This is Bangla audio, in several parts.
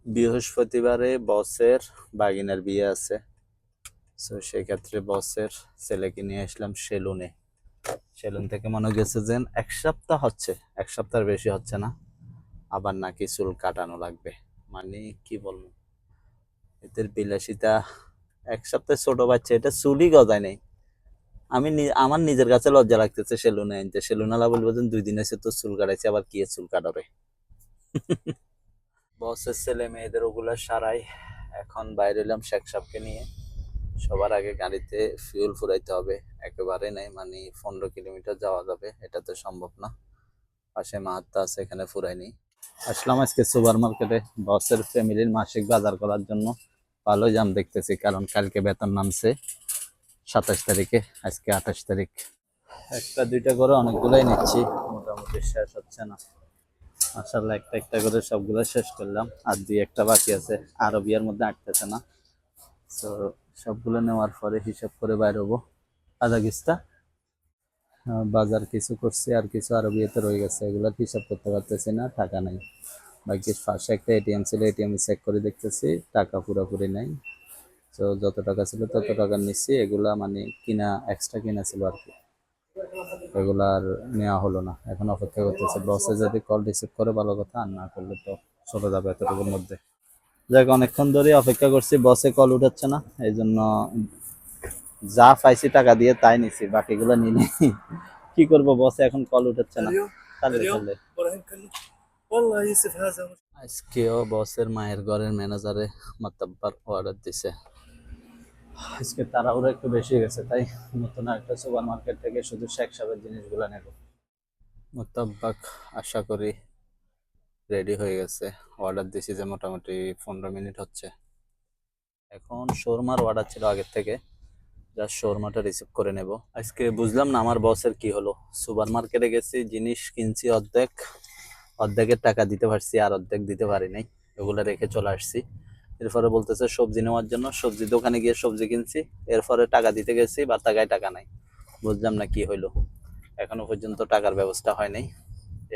বৃহস্পতিবারে বসের বাগিনার বিয়ে আছে। তো সেক্ষেত্রে বসের ছেলেকে নিয়ে আসলাম সেলুনে। সেলুন থেকে মনে গেছে যে 1 সপ্তাহ হচ্ছে, 1 সপ্তাহের বেশি হচ্ছে না, আবার নাকি চুল কাটানো লাগবে। মানে কি বলবো, এদের বিলাসিতা। 1 সপ্তাহ ছোট বাচ্চা, এটা চুলই গজায় নেই। আমার নিজের কাছে লজ্জা লাগতেছে সেলুনে আনতে। সেলুনালা বলবো যে 2 দিন এসে তো চুল কাটাইছে, আবার কি চুল কাটাবে। বসের ছেলে মেয়েদের ওগুলা সারাই। এখন বাইরে এলাম শেখ সাহেবকে নিয়ে। সবার আগে গাড়িতে ফিউল ফুরাইতে হবে। একেবারে নাই, মানে 15 কিলোমিটার যাওয়া যাবে, এটা তো সম্ভব না। পাশে মাহাত্মা আছে, এখানে ফুরাইনি। আসলাম আজকে সুপার মার্কেটে বসের ফ্যামিলির মাসিক বাজার করার জন্য। ভালো জাম দেখতেছি, কারণ কালকে বেতন নামছে 27 তারিখে, আজকে 28 তারিখ। একটা দুইটা করে অনেকগুলাই নিচ্ছি, মোটামুটি শেষ হচ্ছে না। মাশাআল্লাহ একটা একটা করে সবগুলো শেষ করলাম, আর দুই একটা বাকি আছে, আরো বিয়ের মধ্যে আটতেছে না। তো সবগুলো নেওয়ার পরে হিসাব করে বাইর হবো। আধা কিস্তা বাজার কিছু করছি, আর কিছু আরো বিয়েতে রয়ে গেছে, এগুলো হিসাব করতে পারতেছি না, টাকা নাই। বাকি পাশে একটা এটিএম ছিল, এটিএম চেক করে দেখতেছি টাকা পুরোপুরি নাই। তো যত টাকা ছিল তত টাকা নিচ্ছি, এগুলা মানে কিনা এক্সট্রা কিনা ছিল আর কি, এগুলা আর নেওয়া হলো না। এখন অপেক্ষা করতেছে, বসে যদি কল রিসিভ করে ভালো কথা, আর না করলে তো চলে যাবে এতটুকুর মধ্যে। যাক, অনেকক্ষণ ধরে অপেক্ষা করছি, বসে কল উঠাচ্ছে না, এই জন্য যা পাইছি টাকা দিয়ে তাই নিছি, বাকিগুলো নিয়ে নেই। কি করবো, বসে এখন কল উঠাচ্ছে না। তাহলে তাহলে আজকেও বসের মায়ের ঘরের ম্যানেজারে মাতাব্বার অর্ডার দিছে। আজকে তাড়াহুড়ো একটু বেশি গেছে, তাই নতুন একটা সুপার মার্কেট থেকে শুধু শেখ সাহেবের জিনিসগুলো নেব। মোতাব্বাক আশা করি রেডি হয়ে গেছে। অর্ডার দিছি যে মোটামুটি 15 মিনিট হচ্ছে। এখন শোরমার অর্ডার ছিল আগের থেকে, জাস্ট শোরমাটা রিসিভ করে নেব। আজকে বুঝলাম না আমার বসের কি হলো। সুপার মার্কেটে গেছি, জিনিস কিনছি অর্ধেক, অর্ধেকের টাকা দিতে পারছি, আর অর্ধেক দিতে পারি নাই, ওগুলো রেখে চলে আসছি। এরপরে বলতেছে সবজি নেওয়ার জন্য, সবজি দোকানে গিয়ে সবজি কিনছি, এরপরে টাকা দিতে গেছি, বা টাকায় টাকা নাই। বুঝলাম না কি হইলো, এখনো পর্যন্ত টাকার ব্যবস্থা হয় নাই।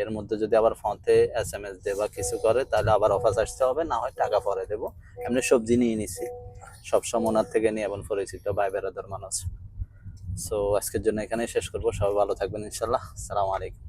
এর মধ্যে যদি আবার ফোনতে SMS দে বা কিছু করে, তাহলে আবার অফার আসতে হবে, না হয় টাকা পরে দেবো। এমনি সবজি নিয়ে নিছি, সবসময় ওনার থেকে নিয়ে, এবং পরিচিত ভাই বেড়াদার মানুষ। সো আজকের জন্য এখানেই শেষ করবো। সবাই ভালো থাকবেন ইনশাল্লাহ। আসসালামু আলাইকুম।